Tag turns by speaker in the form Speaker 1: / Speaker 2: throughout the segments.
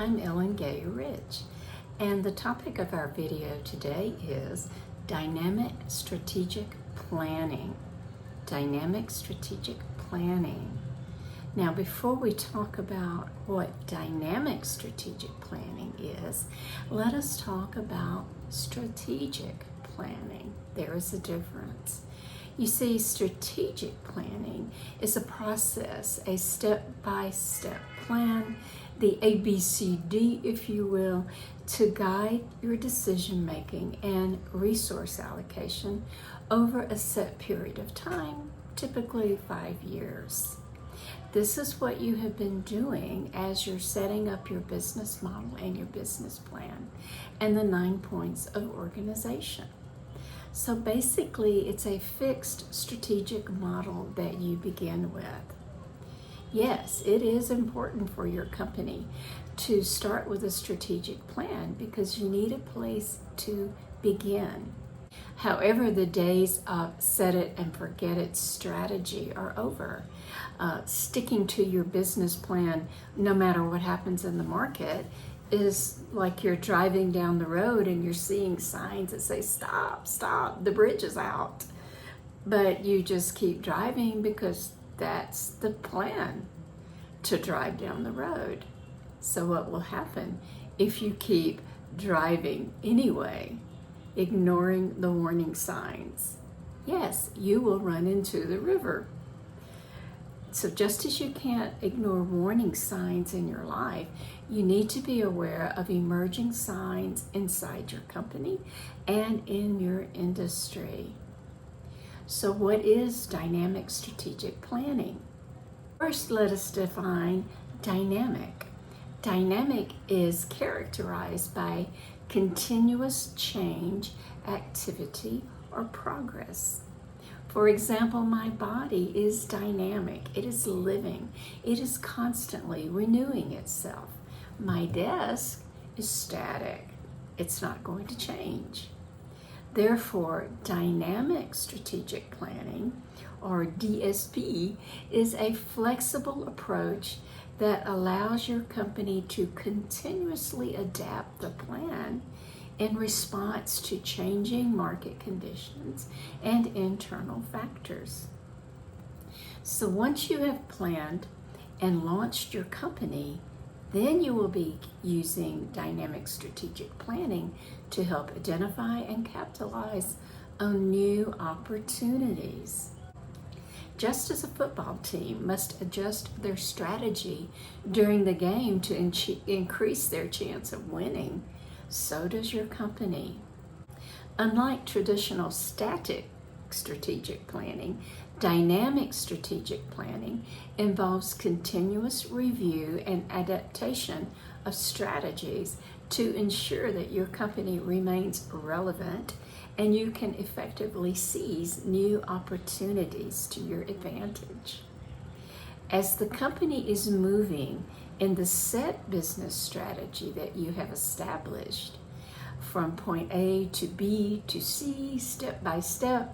Speaker 1: I'm Ellen Gay Rich, and the topic of our video today is dynamic strategic planning. Dynamic strategic planning. Now, before we talk about what dynamic strategic planning is, let us talk about strategic planning. There is a difference. You see, strategic planning is a process, a step-by-step plan, the ABCD, if you will, to guide your decision making and resource allocation over a set period of time, typically 5 years. This is what you have been doing as you're setting up your business model and your business plan and the 9 points of organization. So basically, it's a fixed strategic model that you begin with. Yes, it is important for your company to start with a strategic plan because you need a place to begin. However, the days of set it and forget it strategy are over. Sticking to your business plan, no matter what happens in the market, is like you're driving down the road and you're seeing signs that say, stop, stop, the bridge is out. But you just keep driving because that's the plan, to drive down the road. So what will happen if you keep driving anyway, ignoring the warning signs? Yes, you will run into the river. So just as you can't ignore warning signs in your life, you need to be aware of emerging signs inside your company and in your industry. So what is dynamic strategic planning? First, let us define dynamic. Dynamic is characterized by continuous change, activity, or progress. For example, my body is dynamic. It is living. It is constantly renewing itself. My desk is static. It's not going to change. Therefore, dynamic strategic planning, or DSP, is a flexible approach that allows your company to continuously adapt the plan in response to changing market conditions and internal factors. So once you have planned and launched your company, then you will be using dynamic strategic planning to help identify and capitalize on new opportunities. Just as a football team must adjust their strategy during the game to increase their chance of winning, so does your company. Unlike traditional static strategic planning, dynamic strategic planning involves continuous review and adaptation of strategies to ensure that your company remains relevant and you can effectively seize new opportunities to your advantage. As the company is moving in the set business strategy that you have established, from point A to B to C, step by step,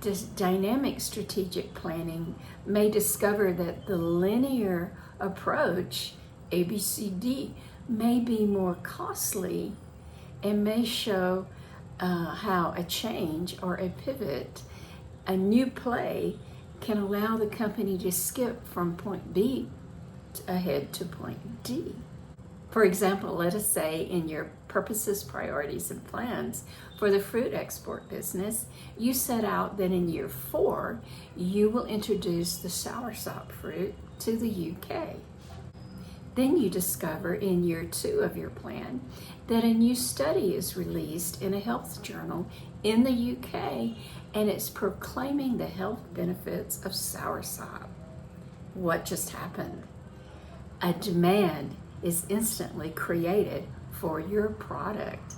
Speaker 1: this dynamic strategic planning may discover that the linear approach, ABCD, may be more costly and may show how a change or a pivot, a new play, can allow the company to skip from point B ahead to point D. For example, let us say in your purposes, priorities, and plans for the fruit export business, you set out that in year 4, you will introduce the soursop fruit to the UK. Then you discover in year 2 of your plan that a new study is released in a health journal in the UK, and it's proclaiming the health benefits of soursop. What just happened? A demand is instantly created for your product.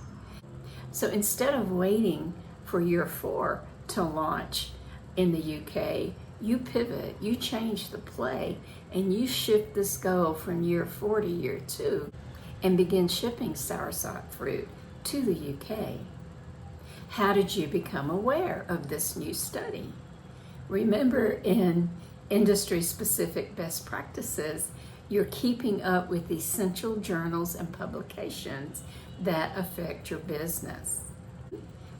Speaker 1: So instead of waiting for year 4 to launch in the UK, you pivot, you change the play, and you shift this goal from year 4 to year 2 and begin shipping soursop fruit to the UK. How did you become aware of this new study? Remember, in industry-specific best practices, You're keeping up with essential journals and publications that affect your business.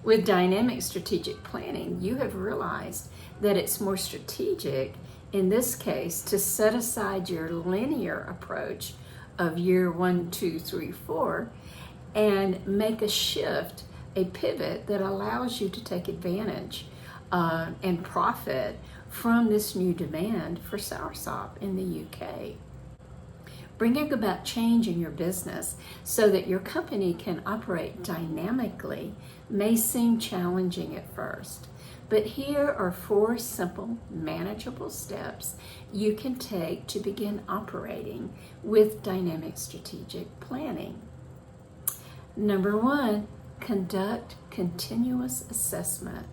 Speaker 1: With dynamic strategic planning, you have realized that it's more strategic, in this case, to set aside your linear approach of year 1, 2, 3, 4, and make a shift, a pivot that allows you to take advantage and profit from this new demand for soursop in the UK. Bringing about change in your business so that your company can operate dynamically may seem challenging at first, but here are 4 simple, manageable steps you can take to begin operating with dynamic strategic planning. Number 1, conduct continuous assessment.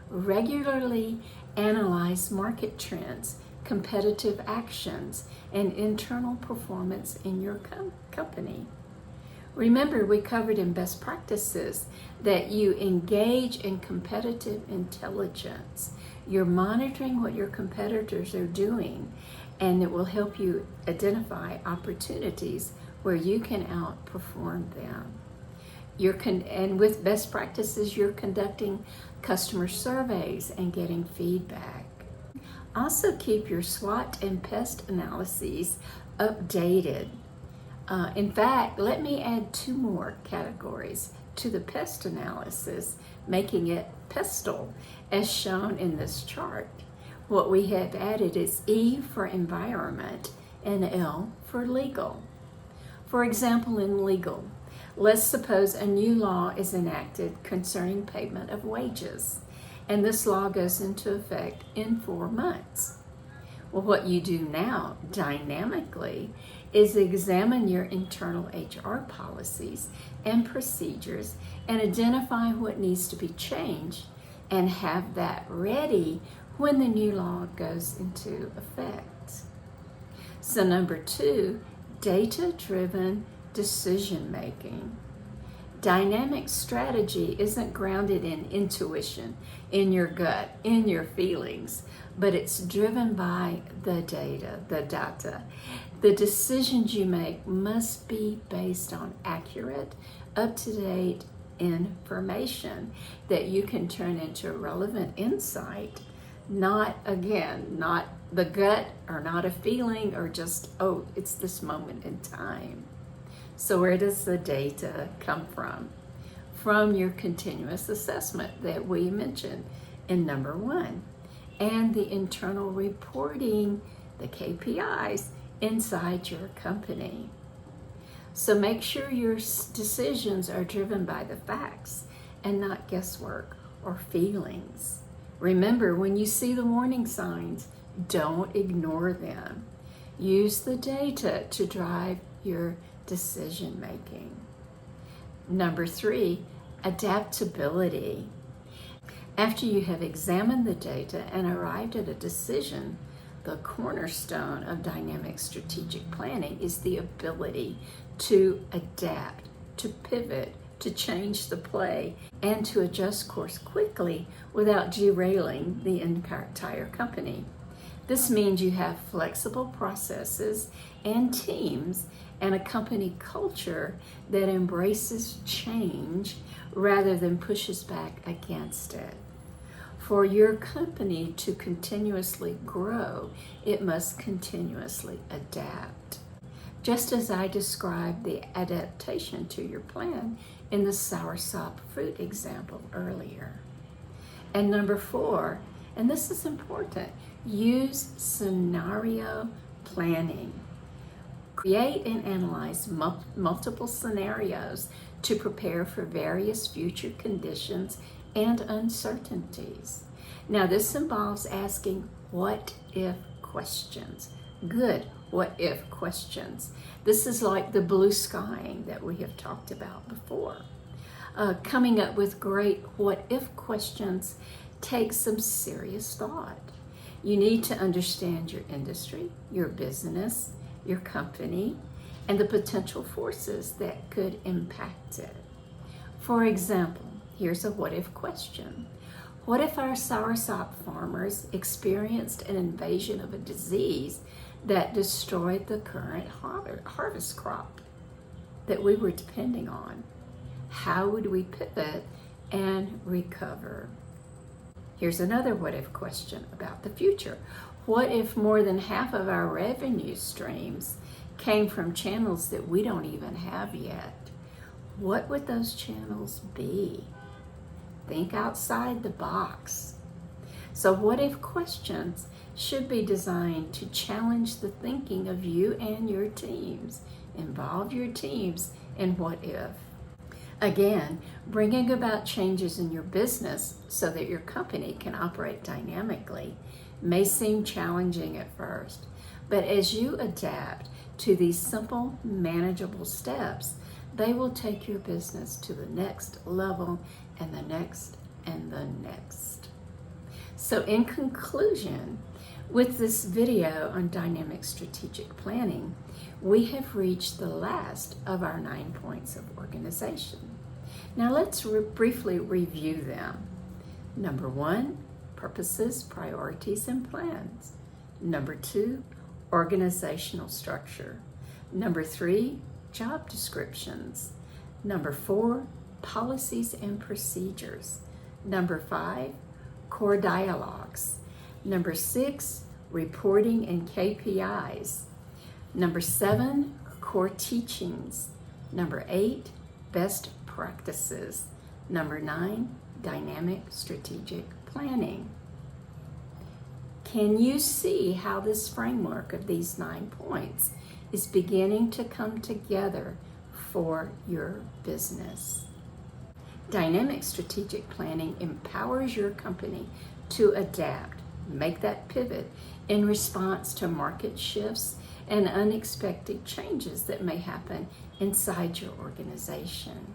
Speaker 1: Regularly analyze market trends, competitive actions, and internal performance in your company. Remember, we covered in best practices that you engage in competitive intelligence. You're monitoring what your competitors are doing, and it will help you identify opportunities where you can outperform them. And with best practices, you're conducting customer surveys and getting feedback. Also keep your SWOT and pest analyses updated. In fact, let me add 2 more categories to the pest analysis, making it PESTLE, as shown in this chart. What we have added is E for environment and L for legal. For example, in legal, let's suppose a new law is enacted concerning payment of wages, and this law goes into effect in 4 months. Well, what you do now dynamically is examine your internal HR policies and procedures and identify what needs to be changed and have that ready when the new law goes into effect. So number 2, data-driven decision making. Dynamic strategy isn't grounded in intuition, in your gut, in your feelings, but it's driven by the data. The decisions you make must be based on accurate, up-to-date information that you can turn into relevant insight, not the gut or not a feeling or just, oh, it's this moment in time. So where does the data come from? From your continuous assessment that we mentioned in number 1, and the internal reporting, the KPIs inside your company. So make sure your decisions are driven by the facts and not guesswork or feelings. Remember, when you see the warning signs, don't ignore them. Use the data to drive your decision making. Number 3, adaptability. After you have examined the data and arrived at a decision, the cornerstone of dynamic strategic planning is the ability to adapt, to pivot, to change the play, and to adjust course quickly without derailing the entire company. This means you have flexible processes and teams and a company culture that embraces change rather than pushes back against it. For your company to continuously grow, it must continuously adapt. Just as I described the adaptation to your plan in the soursop fruit example earlier. And number 4, and this is important, use scenario planning. Create and analyze multiple scenarios to prepare for various future conditions and uncertainties. Now, this involves asking what-if questions. Good what-if questions. This is like the blue skying that we have talked about before. Coming up with great what-if questions takes some serious thought. You need to understand your industry, your business, your company, and the potential forces that could impact it. For example, here's a what-if question. What if our soursop farmers experienced an invasion of a disease that destroyed the current harvest crop that we were depending on? How would we pivot and recover? Here's another what if question about the future. What if more than half of our revenue streams came from channels that we don't even have yet? What would those channels be? Think outside the box. So what if questions should be designed to challenge the thinking of you and your teams. Involve your teams in what if. Again, bringing about changes in your business so that your company can operate dynamically may seem challenging at first, but as you adapt to these simple, manageable steps, they will take your business to the next level and the next and the next. So in conclusion, with this video on dynamic strategic planning, we have reached the last of our 9 points of organization. Now let's briefly review them. Number 1, purposes, priorities, and plans. Number 2, organizational structure. Number 3, job descriptions. Number 4, policies and procedures. Number 5, core dialogues. Number 6, reporting and KPIs. Number 7, core teachings. Number 8, best practices. Number 9, dynamic strategic planning. Can you see how this framework of these 9 points is beginning to come together for your business? Dynamic strategic planning empowers your company to adapt, make that pivot in response to market shifts and unexpected changes that may happen inside your organization.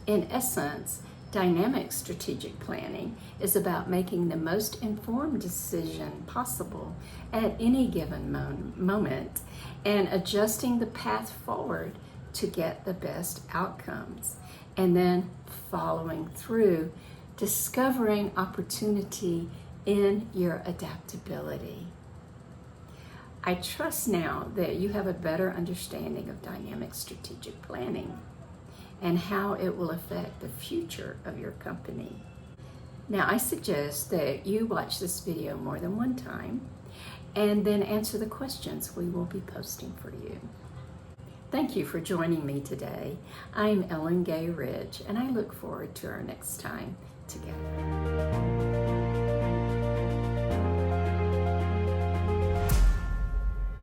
Speaker 1: In essence, dynamic strategic planning is about making the most informed decision possible at any given moment and adjusting the path forward to get the best outcomes, and then following through, discovering opportunity in your adaptability. I trust now that you have a better understanding of dynamic strategic planning and how it will affect the future of your company. Now, I suggest that you watch this video more than one time and then answer the questions we will be posting for you. Thank you for joining me today. I'm Ellen Gay Ridge, and I look forward to our next time together.